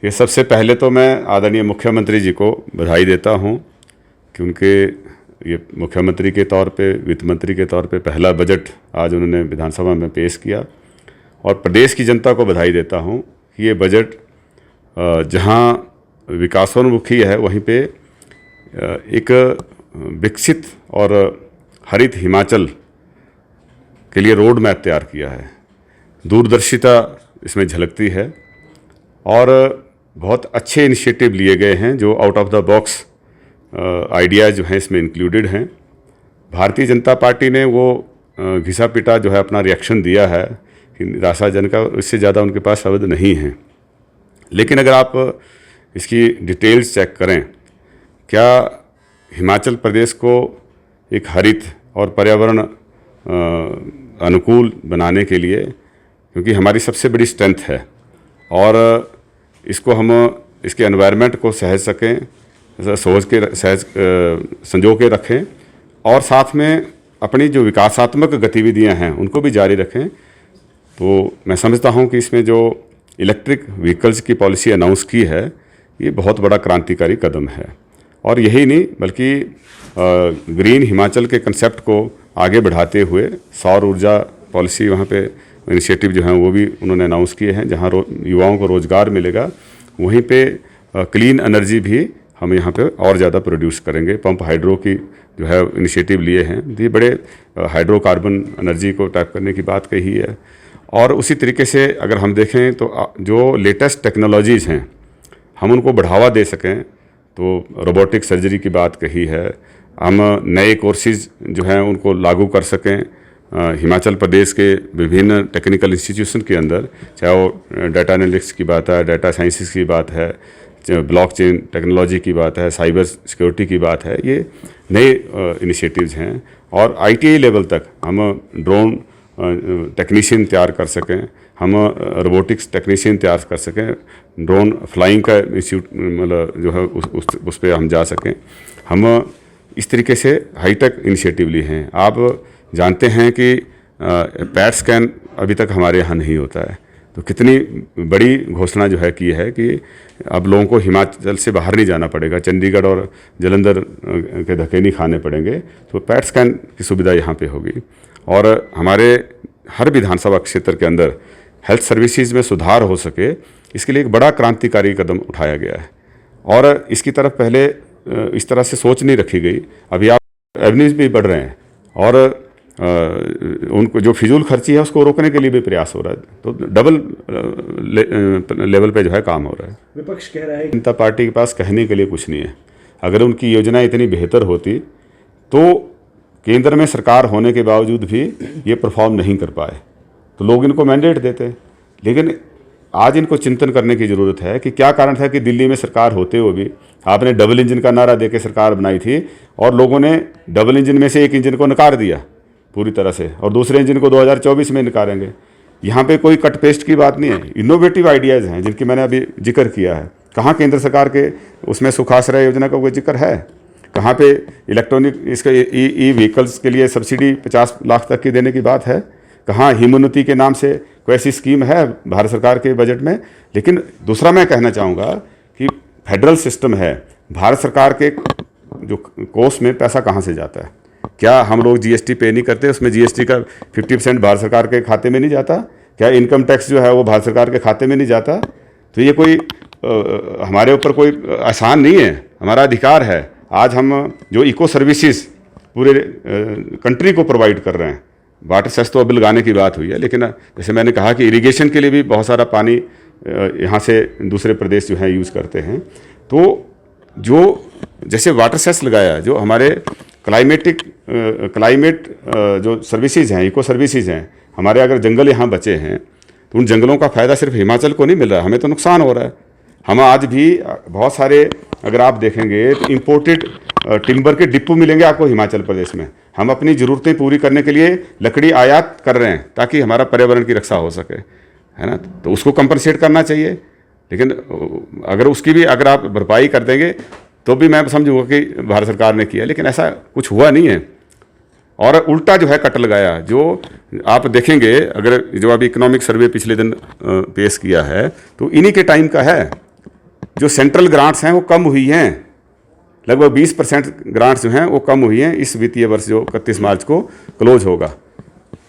कि सबसे पहले तो मैं आदरणीय मुख्यमंत्री जी को बधाई देता हूं कि उनके ये मुख्यमंत्री के तौर पे, वित्त मंत्री के तौर पे पहला बजट आज उन्होंने विधानसभा में पेश किया। और प्रदेश की जनता को बधाई देता हूं कि ये बजट जहां विकासोन्मुखी है वहीं पे एक विकसित और हरित हिमाचल के लिए रोड मैप तैयार किया है। दूरदर्शिता इसमें झलकती है और बहुत अच्छे इनिशिएटिव लिए गए हैं जो out of the box ideas जो हैं इसमें इंक्लूडेड हैं। भारतीय जनता पार्टी ने वो घिसा पिटा जो है अपना रिएक्शन दिया है कि निराशाजनक का, इससे ज़्यादा उनके पास शब्द नहीं हैं। लेकिन अगर आप इसकी डिटेल्स चेक करें, क्या हिमाचल प्रदेश को एक हरित और पर्यावरण अनुकूल बनाने के लिए, क्योंकि हमारी सबसे बड़ी स्ट्रेंथ है और इसको हम इसके एनवायरनमेंट को सहज सकें, सहज संजो के रखें और साथ में अपनी जो विकासात्मक गतिविधियां हैं उनको भी जारी रखें, तो मैं समझता हूं कि इसमें जो इलेक्ट्रिक व्हीकल्स की पॉलिसी अनाउंस की है ये बहुत बड़ा क्रांतिकारी कदम है। और यही नहीं बल्कि ग्रीन हिमाचल के कंसेप्ट को आगे बढ़ाते हुए सौर ऊर्जा पॉलिसी वहाँ पे इनिशिएटिव जो हैं वो भी उन्होंने अनाउंस किए हैं। जहाँ युवाओं को रोज़गार मिलेगा वहीं पे क्लीन एनर्जी भी हम यहाँ पे और ज़्यादा प्रोड्यूस करेंगे। पंप हाइड्रो की जो है इनिशिएटिव लिए हैं, ये बड़े हाइड्रोकार्बन एनर्जी को टैप करने की बात कही है। और उसी तरीके से अगर हम देखें तो जो लेटेस्ट टेक्नोलॉजीज़ हैं हम उनको बढ़ावा दे सकें, तो रोबोटिक सर्जरी की बात कही है, हम नए कोर्सेज जो हैं उनको लागू कर सकें हिमाचल प्रदेश के विभिन्न टेक्निकल इंस्टीट्यूशन के अंदर, चाहे वो डाटा एनालिटिक्स की बात है, डाटा साइंसेस की बात है, ब्लॉकचेन टेक्नोलॉजी की बात है, साइबर सिक्योरिटी की बात है, ये नए इनिशिएटिव्स हैं। और ITI लेवल तक हम ड्रोन टेक्नीशियन तैयार कर सकें, हम रोबोटिक्स टेक्नीशियन तैयार कर सकें, ड्रोन फ्लाइंग का इंस्टीट्यूट मतलब जो है उस पर हम जा सकें। हम इस तरीके से हाईटेक इनिशिएटिव लिए हैं। आप जानते हैं कि पैट स्कैन अभी तक हमारे यहाँ नहीं होता है, तो कितनी बड़ी घोषणा जो है की है कि अब लोगों को हिमाचल से बाहर नहीं जाना पड़ेगा, चंडीगढ़ और जालंधर के धक्के नहीं खाने पड़ेंगे, तो पैट स्कैन की सुविधा यहाँ पे होगी। और हमारे हर विधानसभा क्षेत्र के अंदर हेल्थ सर्विसेज में सुधार हो सके, इसके लिए एक बड़ा क्रांतिकारी कदम उठाया गया है और इसकी तरफ पहले इस तरह से सोच नहीं रखी गई। अभी आप एवेन्यूज भी बढ़ रहे हैं और उनको जो फिजूल खर्ची है उसको रोकने के लिए भी प्रयास हो रहा है, तो डबल लेवल पे जो है काम हो रहा है। विपक्ष कह रहा है जनता पार्टी के पास कहने के लिए कुछ नहीं है। अगर उनकी योजना इतनी बेहतर होती तो केंद्र में सरकार होने के बावजूद भी ये परफॉर्म नहीं कर पाए तो लोग इनको मैंडेट देते। लेकिन आज इनको चिंतन करने की ज़रूरत है कि क्या कारण था कि दिल्ली में सरकार होते हुए भी आपने डबल इंजन का नारा देके सरकार बनाई थी और लोगों ने डबल इंजन में से एक इंजन को नकार दिया पूरी तरह से और दूसरे इंजन को 2024 में नकारेंगे। यहाँ पे कोई कट पेस्ट की बात नहीं है, इनोवेटिव आइडियाज़ हैं जिनकी मैंने अभी जिक्र किया है। कहाँ केंद्र सरकार के उसमें सुखाश्रय योजना का कोई जिक्र है? कहाँ पे इलेक्ट्रॉनिक इसका ई व्हीकल्स के लिए सब्सिडी 50 लाख तक की देने की बात है? कहाँ हिमोन्नति के नाम से कोई ऐसी स्कीम है भारत सरकार के बजट में? लेकिन दूसरा मैं कहना चाहूँगा कि फेडरल सिस्टम है, भारत सरकार के जो कोष में पैसा कहाँ से जाता है? क्या हम लोग GST पे नहीं करते? उसमें GST का 50% भारत सरकार के खाते में नहीं जाता? क्या इनकम टैक्स जो है वो भारत सरकार के खाते में नहीं जाता? तो ये कोई हमारे ऊपर कोई आसान नहीं है, हमारा अधिकार है। आज हम जो इको सर्विसेज पूरे कंट्री को प्रोवाइड कर रहे हैं, वाटर सेस तो अब लगाने की बात हुई है, लेकिन जैसे मैंने कहा कि इरिगेशन के लिए भी बहुत सारा पानी यहाँ से दूसरे प्रदेश जो है यूज़ करते हैं। तो जो जैसे वाटर सेस लगाया, जो हमारे क्लाइमेट जो सर्विसेज हैं, इको सर्विसेज हैं, हमारे अगर जंगल यहाँ बचे हैं तो उन जंगलों का फ़ायदा सिर्फ हिमाचल को नहीं मिल रहा है, हमें तो नुकसान हो रहा है। हम आज भी बहुत सारे अगर आप देखेंगे तो इम्पोर्टेड टिम्बर के डिपो मिलेंगे आपको हिमाचल प्रदेश में। हम अपनी ज़रूरतें पूरी करने के लिए लकड़ी आयात कर रहे हैं ताकि हमारा पर्यावरण की रक्षा हो सके, है ना? तो उसको कंपनसेट करना चाहिए। लेकिन अगर उसकी भी अगर आप भरपाई कर देंगे तो भी मैं समझूंगा कि भारत सरकार ने किया, लेकिन ऐसा कुछ हुआ नहीं है। और उल्टा जो है कट लगाया, जो आप देखेंगे अगर जो अभी इकोनॉमिक सर्वे पिछले दिन पेश किया है तो इन्हीं के टाइम का है। जो सेंट्रल ग्रांट्स हैं वो कम हुई हैं, लगभग 20% ग्रांट्स जो हैं वो कम हुई हैं इस वित्तीय वर्ष जो 31 मार्च को क्लोज होगा।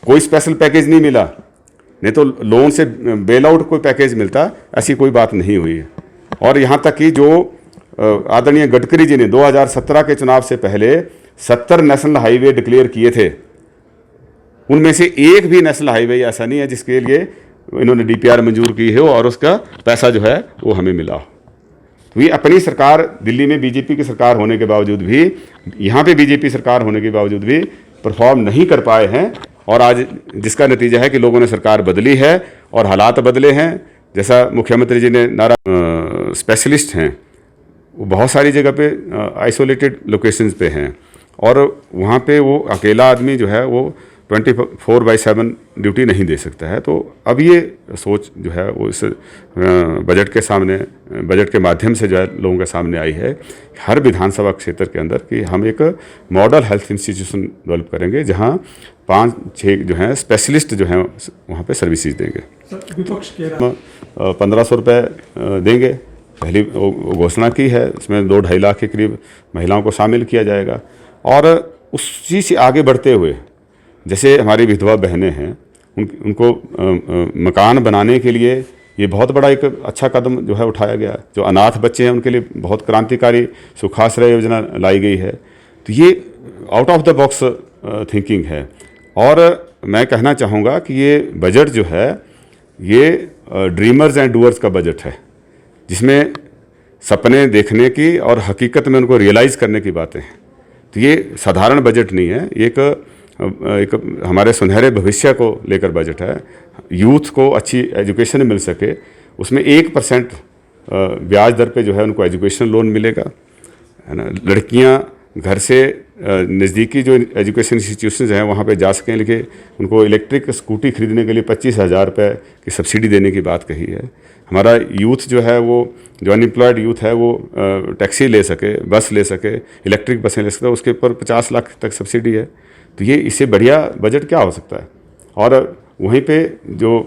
कोई स्पेशल पैकेज नहीं मिला, नहीं तो लोन से बेल आउट कोई पैकेज मिलता, ऐसी कोई बात नहीं हुई है। और यहाँ तक कि जो आदरणीय गडकरी जी ने 2017 के चुनाव से पहले 70 नेशनल हाईवे डिक्लेयर किए थे, उनमें से एक भी नेशनल हाईवे ऐसा नहीं है जिसके लिए इन्होंने डीपीआर मंजूर की हो और उसका पैसा जो है वो हमें मिला हो। तो ये अपनी सरकार, दिल्ली में बीजेपी की सरकार होने के बावजूद भी, यहाँ पे बीजेपी सरकार होने के बावजूद भी परफॉर्म नहीं कर पाए हैं। और आज जिसका नतीजा है कि लोगों ने सरकार बदली है और हालात बदले हैं। जैसा मुख्यमंत्री जी ने नारा, स्पेशलिस्ट हैं वो बहुत सारी जगह पे आइसोलेटेड लोकेशंस पे हैं और वहाँ पे वो अकेला आदमी जो है वो 24/7 ड्यूटी नहीं दे सकता है। तो अब ये सोच जो है वो इस बजट के सामने, बजट के माध्यम से जो है लोगों के सामने आई है, हर विधानसभा क्षेत्र के अंदर कि हम एक मॉडल हेल्थ इंस्टीट्यूशन डेवलप करेंगे जहाँ 5-6 जो हैं स्पेशलिस्ट जो हैं वहाँ पे सर्विसेज देंगे। विपक्ष कह रहा है 1500 रुपये देंगे, पहली घोषणा की है, उसमें 2-2.5 लाख के करीब महिलाओं को शामिल किया जाएगा। और उसी से आगे बढ़ते हुए जैसे हमारी विधवा बहनें हैं उनको मकान बनाने के लिए ये बहुत बड़ा एक अच्छा कदम जो है उठाया गया। जो अनाथ बच्चे हैं उनके लिए बहुत क्रांतिकारी सुखाश्रय योजना लाई गई है। तो ये out of the box thinking है। और मैं कहना चाहूँगा कि ये बजट जो है ये ड्रीमर्स एंड डूअर्स का बजट है, जिसमें सपने देखने की और हकीकत में उनको रियलाइज़ करने की बातें हैं। तो ये साधारण बजट नहीं है, एक हमारे सुनहरे भविष्य को लेकर बजट है। यूथ को अच्छी एजुकेशन मिल सके, उसमें 1% ब्याज दर पे जो है उनको एजुकेशन लोन मिलेगा, है ना। लड़कियां घर से नज़दीकी जो एजुकेशन इंस्टीट्यूशंस हैं वहाँ पे जा सकें, लेकिन उनको इलेक्ट्रिक स्कूटी खरीदने के लिए 25,000 रुपये की सब्सिडी देने की बात कही है। हमारा यूथ जो है वो, जो अनएम्प्लॉयड यूथ है वो टैक्सी ले सके, बस ले सके, इलेक्ट्रिक बसें ले सके, उसके ऊपर 50 लाख तक सब्सिडी है। तो ये इससे बढ़िया बजट क्या हो सकता है। और वहीं पे जो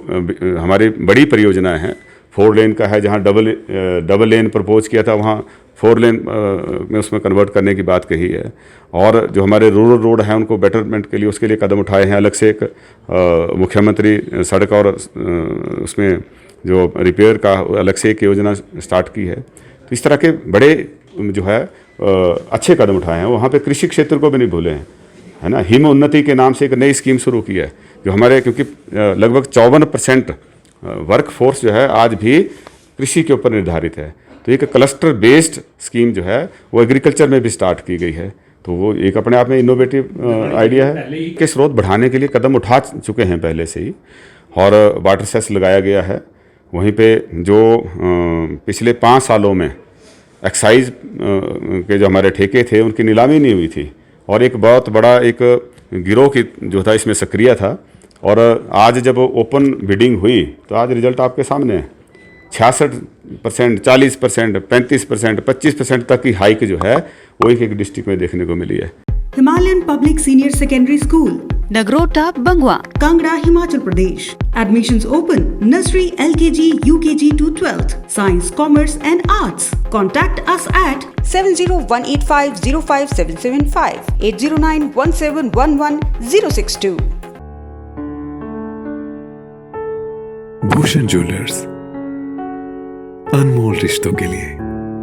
हमारी बड़ी परियोजनाएं हैं, 4 लेन का है, जहाँ डबल लेन प्रपोज किया था वहाँ 4 लेन में उसमें कन्वर्ट करने की बात कही है। और जो हमारे रूरल रोड हैं उनको बेटरमेंट के लिए, उसके लिए कदम उठाए हैं। अलग से एक मुख्यमंत्री सड़क और उसमें जो रिपेयर का अलग से एक योजना स्टार्ट की है। तो इस तरह के बड़े जो है अच्छे कदम उठाए हैं। वहाँ पे कृषि क्षेत्र को भी नहीं भूले हैं, है ना। हिम उन्नति के नाम से एक नई स्कीम शुरू की है, जो हमारे, क्योंकि लगभग 54% वर्क फोर्स जो है आज भी कृषि के ऊपर निर्धारित है। तो एक क्लस्टर बेस्ड स्कीम जो है वो एग्रीकल्चर में भी स्टार्ट की गई है। तो वो एक अपने आप में इनोवेटिव आइडिया है कि स्रोत बढ़ाने के लिए कदम उठा चुके हैं पहले से ही। और वाटर सेस लगाया गया है। वहीं पे जो पिछले 5 सालों में एक्साइज के जो हमारे ठेके थे उनकी नीलामी नहीं हुई थी, और एक बहुत बड़ा एक गिरोह की जो था इसमें सक्रिय था। और आज जब ओपन बिडिंग हुई तो आज रिजल्ट आपके सामने है। 66%, 40%, 35%, 25% तक की हाइक जो है वो एक डिस्ट्रिक्ट में देखने को मिली है। Himalayan Public Senior Secondary School, Nagrota, Bangwa, Kangra, Himachal Pradesh. Admissions open. Nursery, LKG, UKG to 12th. Science, Commerce and Arts. Contact us at 7018505775, 80917111062. Bhushan jewellers, अनमोल रिश्तों के लिए।